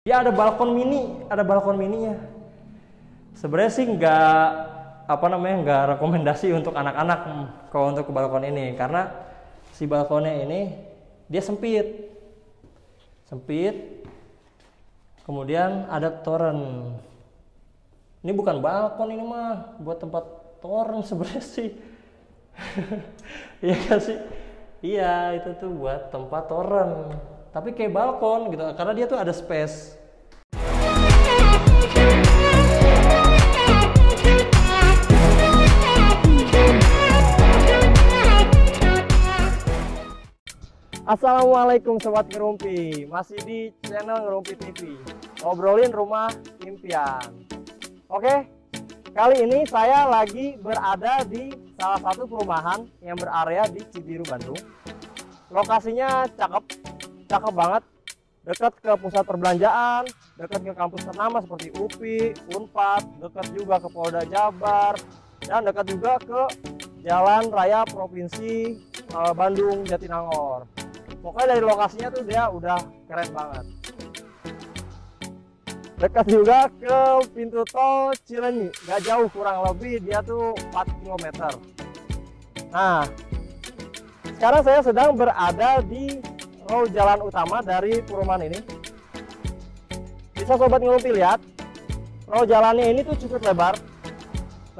Dia ada balkon mininya. Sebenarnya sih nggak rekomendasi untuk anak-anak kalau untuk ke balkon ini, karena si balkonnya ini dia sempit. Kemudian ada toren. Ini bukan balkon, ini mah buat tempat toren sebenarnya sih. Iya kan sih? Iya, itu tuh buat tempat toren. Tapi kayak balkon gitu, karena dia tuh ada space. Assalamualaikum Sobat Ngerumpi, masih di channel Ngerumpi TV, ngobrolin rumah impian. Oke, kali ini saya lagi berada di salah satu perumahan yang berarea di Cibiru, Bandung. Lokasinya cakep banget, dekat ke pusat perbelanjaan, dekat ke kampus ternama seperti UPI, Unpad, dekat juga ke Polda Jabar, dan dekat juga ke Jalan Raya Provinsi Bandung Jatinangor. Pokoknya dari lokasinya tuh dia udah keren banget. Dekat juga ke pintu tol Cilenyi, gak jauh, kurang lebih dia tuh 4 km. Nah, sekarang saya sedang berada di row jalan utama dari perumahan ini. Bisa Sobat Ngerumpi lihat, row jalannya ini tuh cukup lebar.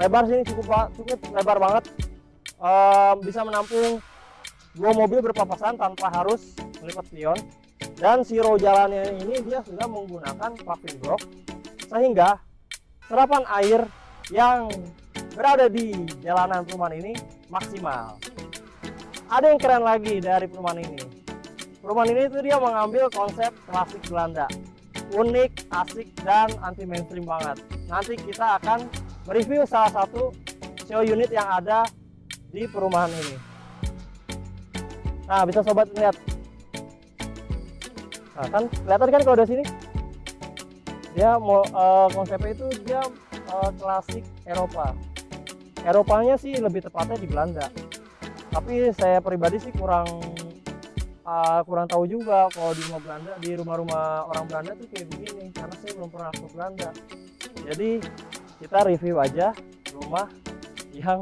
Lebar sini cukup lebar banget. Bisa menampung 2 mobil berpapasan tanpa harus melipat spion. Dan si row jalannya ini dia sudah menggunakan paving block, sehingga serapan air yang berada di jalanan perumahan ini maksimal. Ada yang keren lagi dari perumahan ini. Perumahan ini tuh dia mengambil konsep klasik Belanda, unik, asik, dan anti mainstream banget. Nanti kita akan mereview salah satu show unit yang ada di perumahan ini. Nah, bisa Sobat lihat. Nah, kan kelihatan kan kalau dari sini. Dia konsepnya itu dia klasik Eropa. Eropanya sih lebih tepatnya di Belanda. Tapi saya pribadi sih kurang tahu juga kalau di rumah Belanda, di rumah-rumah orang Belanda tuh kayak begini, karena saya belum pernah ke Belanda. Jadi kita review aja rumah yang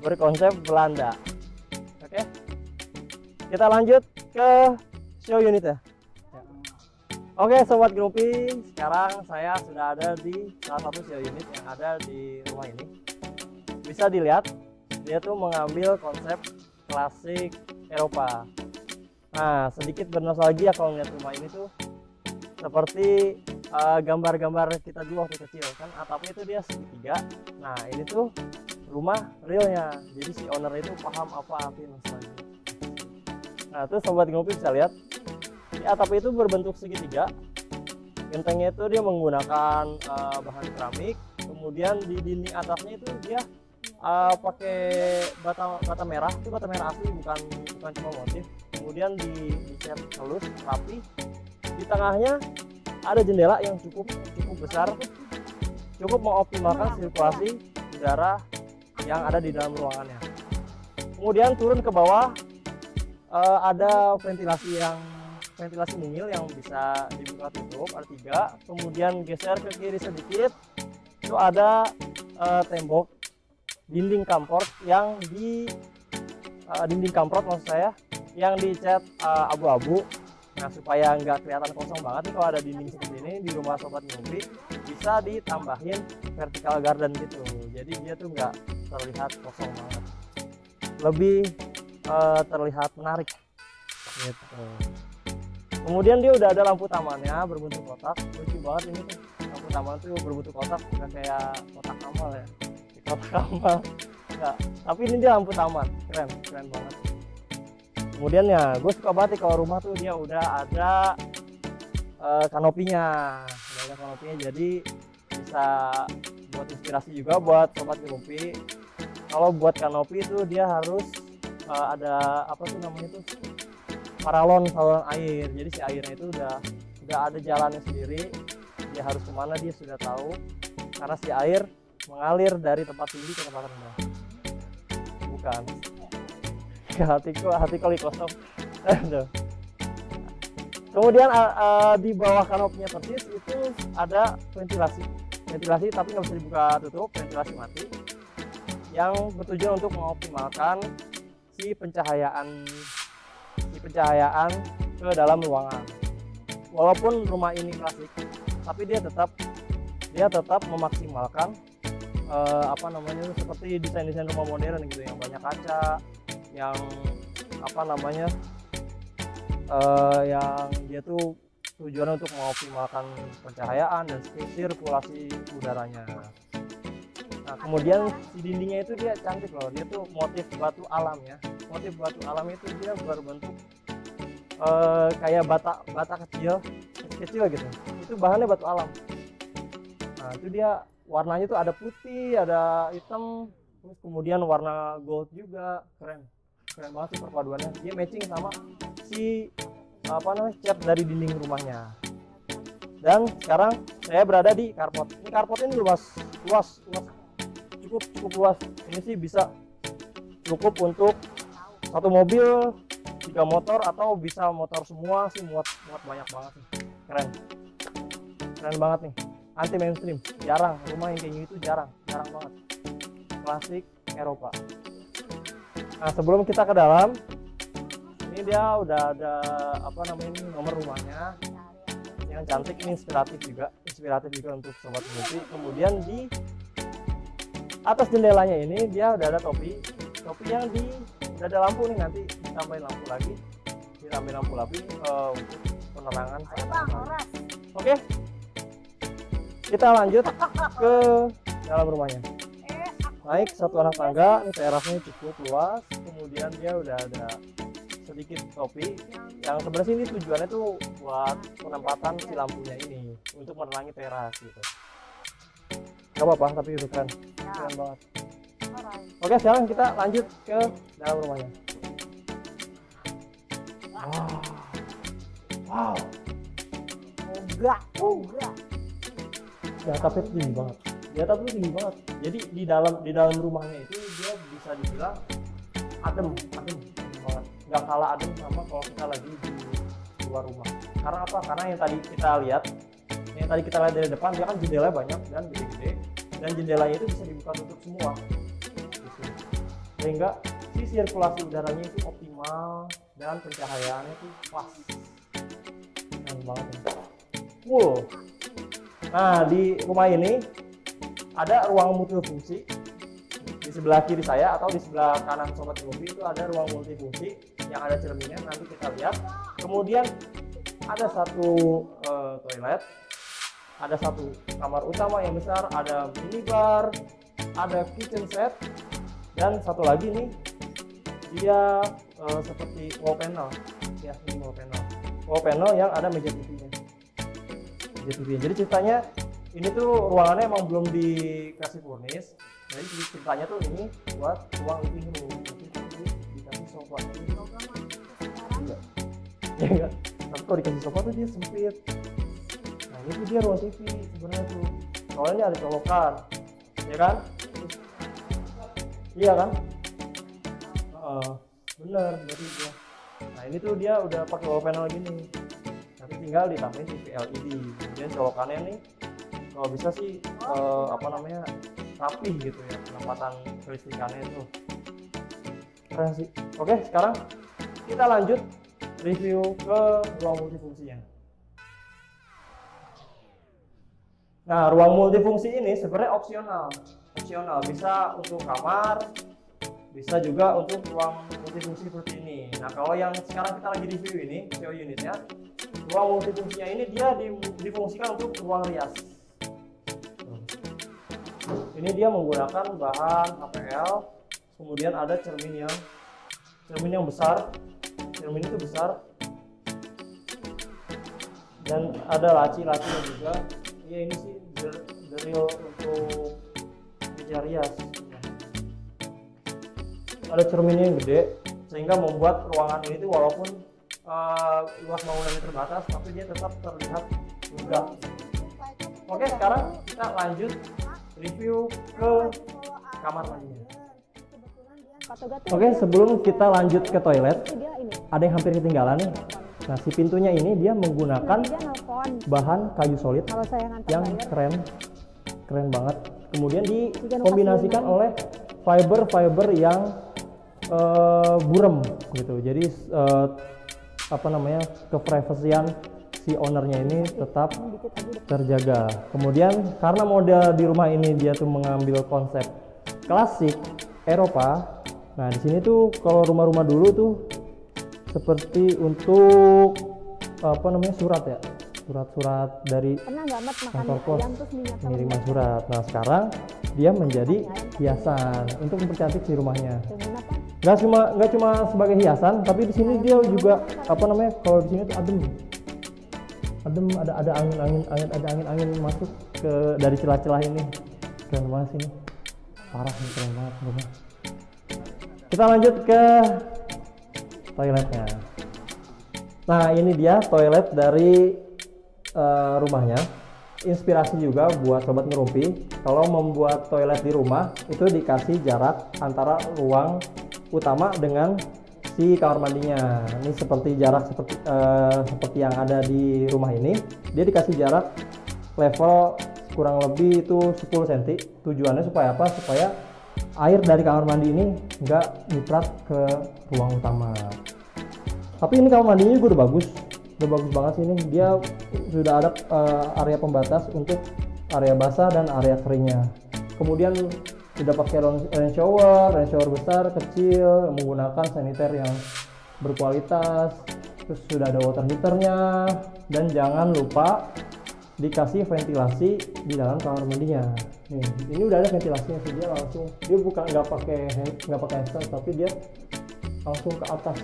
berkonsep Belanda. Oke, kita lanjut ke show unitnya. Oke Sobat Ngerumpi, sekarang saya sudah ada di salah satu show unit yang ada di rumah ini. Bisa dilihat, dia tuh mengambil konsep klasik Eropa. Nah, sedikit bernostalgia kalau melihat rumah ini tuh seperti gambar-gambar kita dulu waktu kecil, kan atapnya itu dia segitiga. Nah, ini tuh rumah realnya, jadi si owner itu paham apa arti nostalgia. Nah, tuh Sobat Ngerumpi bisa lihat, di atap itu berbentuk segitiga. Gentengnya itu dia menggunakan bahan keramik. Kemudian di dinding atasnya itu dia pakai bata merah. Itu bata merah asli, bukan cuma motif. Kemudian dicat halus, rapi. Di tengahnya ada jendela yang cukup besar, cukup mengoptimalkan sirkulasi udara yang ada di dalam ruangannya. Kemudian turun ke bawah, ada ventilasi mungil yang bisa dibuka tutup, ada 3. Kemudian geser ke kiri sedikit, itu ada tembok dinding kamprot yang maksud saya yang dicat abu-abu. Nah, supaya nggak kelihatan kosong banget nih kalau ada dinding seperti ini di rumah Sobat Ngerumpi, bisa ditambahin vertical garden gitu. Jadi dia tuh nggak terlihat kosong banget, lebih terlihat menarik gitu. Kemudian dia udah ada lampu tamannya berbentuk kotak, lucu banget ini tuh. Lampu taman tuh berbentuk kotak, bukan kayak kotak amal ya, kotak amal enggak, tapi ini dia lampu taman, keren banget. Kemudian ya, gue suka banget kalau rumah tuh dia udah ada kanopinya, jadi bisa buat inspirasi juga buat Sobat Ngerumpi. Kalau buat kanopi itu dia harus ada apa tuh namanya tuh, paralon saluran air. Jadi si airnya itu udah ada jalannya sendiri, dia harus kemana dia sudah tahu, karena si air mengalir dari tempat tinggi ke tempat rendah. Bukan, hati kali kosong. Kemudian di bawah kanopinya persis itu ada ventilasi tapi nggak bisa dibuka tutup, ventilasi mati yang bertujuan untuk mengoptimalkan si pencahayaan ke dalam ruangan. Walaupun rumah ini klasik, tapi dia tetap memaksimalkan apa namanya seperti desain rumah modern gitu, yang banyak kaca, yang apa namanya yang dia tuh tujuan untuk mengoptimalkan pencahayaan dan sirkulasi udaranya. Nah, kemudian si dindingnya itu dia cantik loh, dia tuh motif batu alam ya. Motif batu alam itu dia berbentuk kayak bata kecil gitu. Itu bahannya batu alam. Nah, itu dia warnanya tuh ada putih, ada hitam, terus kemudian warna gold juga. Keren banget sih perpaduannya. Dia matching sama si cat dari dinding rumahnya. Dan sekarang saya berada di carport. Ini carport ini luas, cukup luas. Ini sih bisa cukup untuk satu mobil, 3 motor, atau bisa motor semua sih, muat banyak banget nih. Keren banget nih. Anti mainstream, jarang rumah yang kayak gini tuh jarang banget. Klasik Eropa. Nah, sebelum kita ke dalam, ini dia udah ada nomor rumahnya yang cantik, ini inspiratif juga untuk sobat multi. Kemudian di atas jendelanya ini dia udah ada topi yang udah ada lampu nih, nanti ditambahin lampu lagi untuk penerangan. Oke, kita lanjut ke dalam rumahnya. Naik satu anak tangga, ini terasnya cukup luas. Kemudian dia udah ada sedikit topi yang sebenarnya sini tujuannya tuh buat penempatan si lampunya ini untuk menerangi teras gitu. Gak apa-apa, tapi itu keren banget. Oke, sekarang kita lanjut ke dalam rumahnya. Wow. Enggak. Ya, tapi tinggi banget. Jadi di dalam rumahnya itu dia bisa dibilang adem banget. Nggak kalah adem sama kalau kita lagi di luar rumah. Karena apa? Karena yang tadi kita lihat dari depan, dia kan jendelanya banyak dan gede-gede, dan jendelanya itu bisa dibuka tutup semua gitu. Sehingga si sirkulasi udaranya itu optimal dan pencahayaannya itu pas. Keren banget ya. Cool. Nah, di rumah ini ada ruang multifungsi. Di sebelah kiri saya atau di sebelah kanan sobat Gobi itu ada ruang multifungsi yang ada cerminnya, nanti kita lihat. Kemudian ada satu toilet, ada satu kamar utama yang besar, ada minibar, ada kitchen set, dan satu lagi nih dia seperti wall panel ya, ini wall panel yang ada meja TV-nya. Jadi ceritanya ini tuh ruangannya emang belum dikasih furnish. Jadi ceritanya tuh ini buat ruang living room, nanti dikasih sofa. Enggak. Tapi kalau dikasih sofa tuh dia sempit. Nah, ini tuh dia ruang TV sebenarnya tuh. Soalnya ada colokan, ya kan? Iya kan? Bener berarti dia. Nah, ini tuh dia udah pakai wall panel gini. Nanti tinggal ditambahin TV LED. Kemudian colokannya nih kalau bisa sih rapih gitu ya, penempatan kelistrikannya itu keren sih. Oke, sekarang kita lanjut review ke ruang multifungsinya. Nah, ruang multifungsi ini sebenarnya opsional, bisa untuk kamar, bisa juga untuk ruang multifungsi seperti ini. Nah, kalau yang sekarang kita lagi review ini, show unitnya, ruang multifungsinya ini dia difungsikan untuk ruang rias. Ini dia menggunakan bahan HPL, kemudian ada cermin yang besar. Cermin itu besar, dan ada laci-lacinya juga. Ya, ini sih drill untuk meja rias. Ada cerminnya yang gede, sehingga membuat ruangan ini tuh walaupun luas bangunannya terbatas, tapi dia tetap terlihat megah. Oke, sekarang kita lanjut review ke kamar mandinya. Oke, sebelum kita lanjut ke toilet, ada yang hampir ketinggalan nih. Nah, si pintunya ini dia menggunakan Nanti dia nelpon bahan kayu solid kalau saya ngantar yang bayar. keren banget. Kemudian dikombinasikan oleh fiber yang burem gitu. Jadi apa namanya, keprivasian si ownernya ini tetap terjaga. Kemudian karena model di rumah ini dia tuh mengambil konsep klasik Eropa. Nah, di sini tuh kalau rumah-rumah dulu tuh seperti untuk apa namanya, surat ya, surat-surat dari Pernah nggak Mat makan kantor pos, ayam terus minyak sama pengiriman minyak? surat. Nah, sekarang dia menjadi hiasan untuk mempercantik si rumahnya. Dengan apa? Nggak cuma sebagai hiasan, tapi di sini dia juga apa namanya, kalau di sini tuh adem, ada angin masuk ke dari celah-celah ini. Keren banget sini, parah nih, keren banget rumah. Kita lanjut ke toiletnya. Nah, ini dia toilet dari rumahnya. Inspirasi juga buat sobat ngerumpi, kalau membuat toilet di rumah itu dikasih jarak antara ruang utama dengan si kamar mandinya. Ini seperti jarak seperti yang ada di rumah ini, dia dikasih jarak level kurang lebih itu 10 cm. Tujuannya supaya apa? Supaya air dari kamar mandi ini nggak nyiprat ke ruang utama. Tapi ini kamar mandinya juga udah bagus banget sih. Ini dia sudah ada area pembatas untuk area basah dan area keringnya. Kemudian sudah pakai rain shower besar, kecil, menggunakan saniter yang berkualitas. Terus sudah ada water heaternya, dan jangan lupa dikasih ventilasi di dalam kamar mandinya. Nih, ini udah ada ventilasinya sih, dia langsung, dia bukan nggak pakai exhaust, tapi dia langsung ke atas.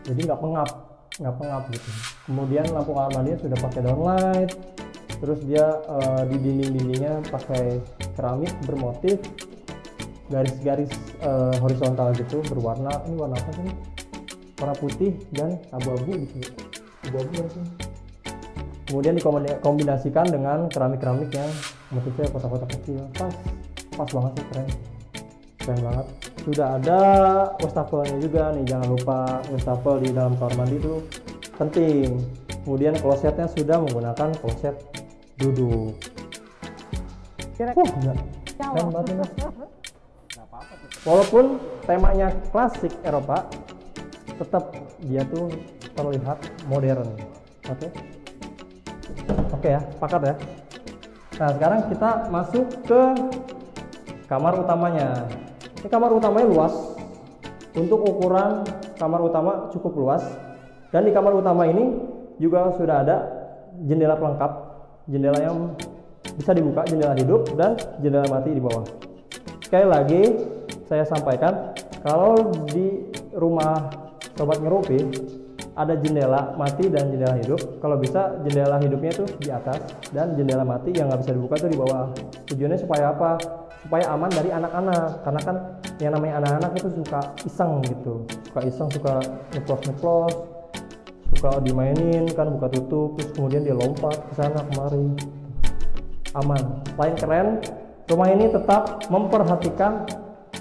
Jadi nggak pengap gitu. Kemudian lampu kamar mandinya sudah pakai downlight. Terus dia di dinding-dindingnya pakai keramik bermotif garis-garis horizontal gitu, berwarna, ini warna apa sih? Warna putih dan abu-abu gitu. Abu-abu sih. Kemudian dikombinasikan dengan keramik-keramik yang motifnya kotak-kotak kecil. Pas banget sih, keren banget. Sudah ada wastafelnya juga nih, jangan lupa wastafel di dalam kamar mandi itu penting. Kemudian klosetnya sudah menggunakan kloset duduk. Keren banget ini. Walaupun temanya klasik Eropa, tetap dia tuh terlihat modern. Oke ya, sepakat ya. Nah, sekarang kita masuk ke kamar utamanya. Ini kamar utamanya luas. Untuk ukuran kamar utama cukup luas. Dan di kamar utama ini juga sudah ada jendela pelengkap. Jendela yang bisa dibuka, jendela hidup dan jendela mati di bawah. Sekali lagi saya sampaikan, kalau di rumah sobat ngerumpi ada jendela mati dan jendela hidup. Kalau bisa jendela hidupnya tuh di atas, dan jendela mati yang nggak bisa dibuka tuh di bawah. Tujuannya supaya apa? Supaya aman dari anak-anak, karena kan yang namanya anak-anak itu suka iseng gitu, suka nyeplos, suka dimainin kan, buka tutup, terus kemudian dia lompat ke sana kemari. Aman. Selain keren, rumah ini tetap memperhatikan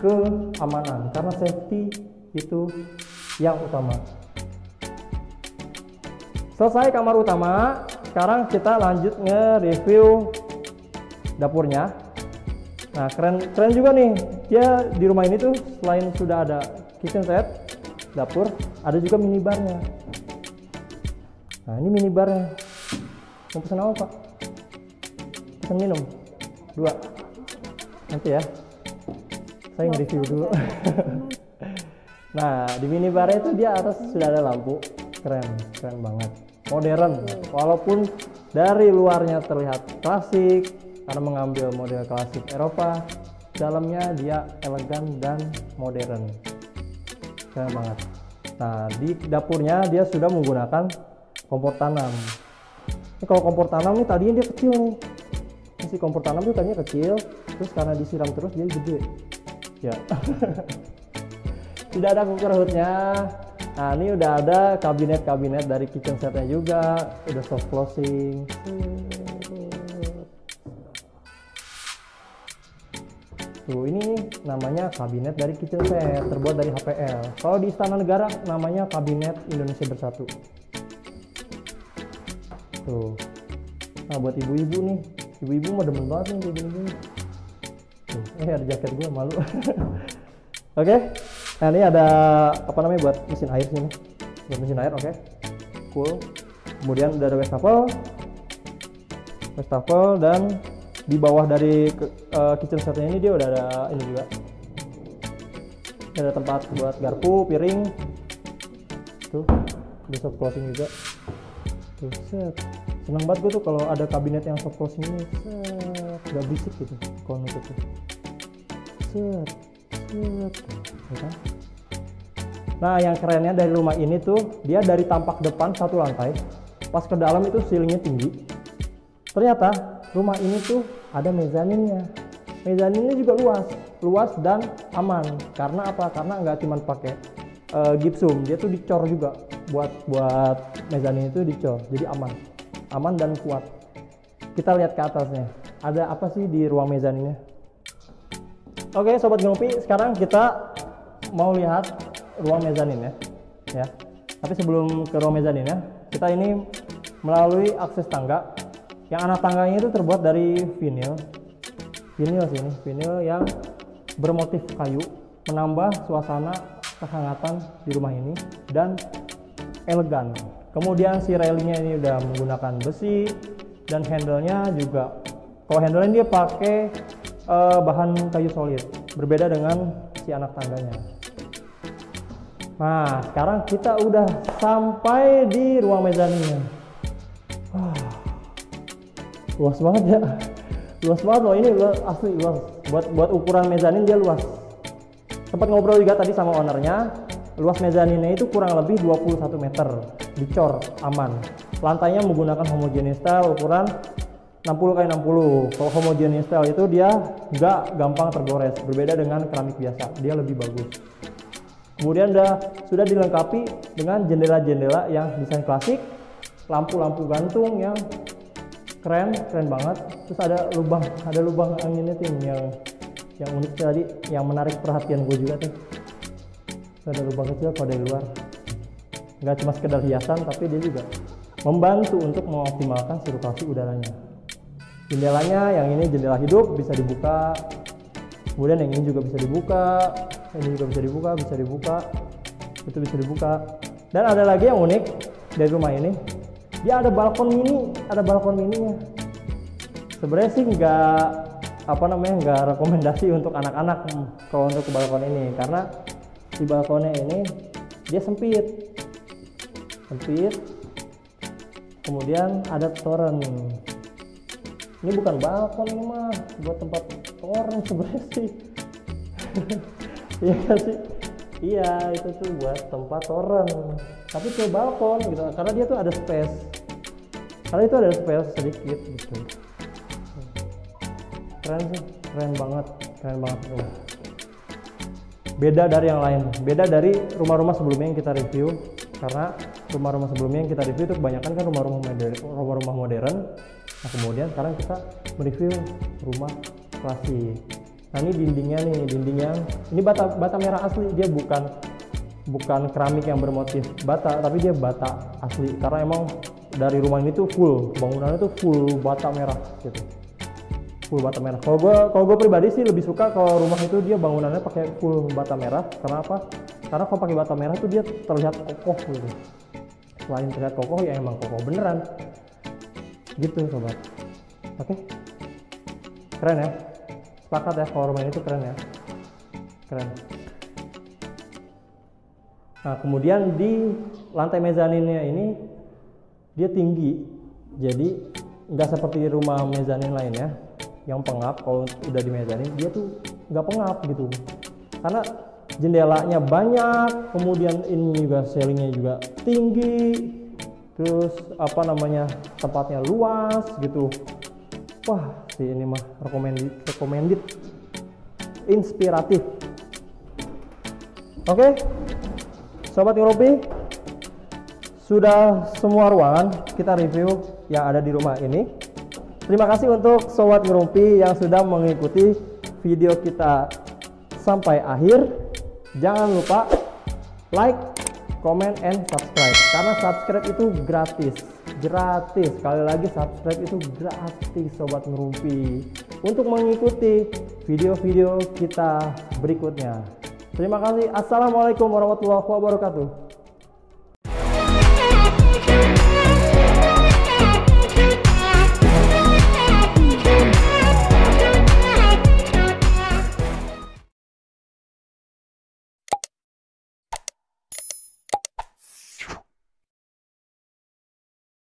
keamanan, karena safety itu yang utama. Selesai kamar utama, sekarang kita lanjut nge-review dapurnya. Nah, keren juga nih, dia di rumah ini tuh selain sudah ada kitchen set, dapur, ada juga minibarnya. Nah, ini minibarnya. Mau pesan apa, Pak? Pesan minum 2 nanti ya, saya nge-review dulu. Nah, di minibarnya itu dia atas sudah ada lampu. Keren banget, modern. Walaupun dari luarnya terlihat klasik karena mengambil model klasik Eropa, dalamnya dia elegan dan modern. Keren banget. Nah, di dapurnya dia sudah menggunakan kompor tanam. Ini kalau kompor tanam nih tadinya dia kecil nih. Si kompor tanam tuh tadinya kecil, terus karena disiram terus dia gede. Ya. Tidak ada cooker hoodnya. Nah, ini udah ada kabinet dari kitchen setnya juga, udah soft closing. Tuh, ini namanya kabinet dari kitchen set, terbuat dari HPL. Kalau di Istana Negara namanya kabinet Indonesia Bersatu. Tuh. Nah, buat ibu-ibu nih. Ibu-ibu mah demen banget nih kayak gini. Tuh, ada jaket gue, malu. Oke. Nah, ini ada apa namanya buat mesin air sini. Buat mesin air, oke. Cool. Kemudian udah ada wastafel dan di bawah dari kitchen setnya ini dia udah ada ini juga. Ada tempat buat garpu, piring. Tuh, ada soft closing juga. Tuh, set. Senang banget gue tuh kalau ada kabinet yang soft closing ini. Set, gak berisik gitu kalau nutupnya. Set. Ya kan? Nah, yang kerennya dari rumah ini tuh dia dari tampak depan satu lantai, pas ke dalam itu ceilingnya tinggi. Ternyata rumah ini tuh ada mezaninnya. Mezaninnya juga luas dan aman. Karena apa? Karena nggak cuma pakai gipsum, dia tuh dicor juga. Buat mezanin itu dicor, jadi aman dan kuat. Kita lihat ke atasnya. Ada apa sih di ruang mezaninnya? Oke, sobat ngopi, sekarang kita mau lihat ruang mezanin ya. Tapi sebelum ke ruang mezanin ya, kita ini melalui akses tangga. Yang anak tangganya itu terbuat dari vinil yang bermotif kayu, menambah suasana kehangatan di rumah ini dan elegan. Kemudian si railingnya ini udah menggunakan besi dan handle-nya juga. Kalau handle-nya dia pakai bahan kayu solid, berbeda dengan si anak tangganya. Nah, sekarang kita udah sampai di ruang mezaninnya. Luas banget ya, luas banget loh, ini asli luas. Buat ukuran mezanin dia luas. Sempat ngobrol juga tadi sama ownernya, luas mezaninnya itu kurang lebih 21 meter, dicor aman. Lantainya menggunakan homogeneous style ukuran 60x60. Kalau homogeneous style itu dia nggak gampang tergores, berbeda dengan keramik biasa, dia lebih bagus. Kemudian sudah dilengkapi dengan jendela-jendela yang desain klasik, lampu-lampu gantung yang keren banget. Terus ada lubang anginnya tuh yang unik tadi, yang menarik perhatian gue juga tuh. Terus ada lubang kecil kalau dari luar. Nggak cuma sekedar hiasan, tapi dia juga membantu untuk mengoptimalkan sirkulasi udaranya. Jendelanya yang ini jendela hidup, bisa dibuka. Kemudian yang ini juga bisa dibuka. Ini juga bisa dibuka. Itu bisa dibuka. Dan ada lagi yang unik dari rumah ini. Dia ada balkon mininya. Sebenarnya sih nggak rekomendasi untuk anak-anak kalau untuk ke balkon ini, karena di balkonnya ini dia sempit. Kemudian ada toren. Ini bukan balkon, ini mah buat tempat toren sebenarnya sih. Iya kan sih? Iya, itu tuh buat tempat toren. Tapi ke balkon gitu, karena dia tuh ada space. Karena itu ada space sedikit gitu. Keren sih, keren banget tuh. Beda dari yang lain, beda dari rumah-rumah sebelumnya yang kita review. Karena rumah-rumah sebelumnya yang kita review itu kebanyakan kan rumah-rumah modern. Nah, kemudian sekarang kita mereview rumah klasik. Nah, ini dinding yang ini bata merah asli, dia bukan keramik yang bermotif bata, tapi dia bata asli. Karena emang dari rumah ini tuh full, bangunannya tuh full bata merah gitu. Full bata merah. Kalau gue pribadi sih lebih suka kalau rumah itu dia bangunannya pakai full bata merah. Karena apa? Karena kalau pakai bata merah tuh dia terlihat kokoh gitu. Selain terlihat kokoh, ya emang kokoh beneran. Gitu sobat. Oke. Keren ya. Sepakat ya kalau rumah ini tuh keren ya. Keren. Nah, kemudian di lantai mezaninnya ini dia tinggi. Jadi nggak seperti rumah mezanin lainnya yang pengap. Kalau udah di mezanin dia tuh nggak pengap gitu. Karena jendelanya banyak, kemudian ini juga ceilingnya juga tinggi, terus tempatnya luas gitu. Wah, sih ini mah recommended, inspiratif. Oke, sobat Ngeropi, sudah semua ruangan kita review yang ada di rumah ini. Terima kasih untuk sobat Ngeropi yang sudah mengikuti video kita sampai akhir. Jangan lupa like, comment, and subscribe, karena subscribe itu gratis. Sekali lagi, subscribe itu gratis Sobat Ngerumpi, untuk mengikuti video-video kita berikutnya. Terima kasih. Assalamualaikum warahmatullahi wabarakatuh.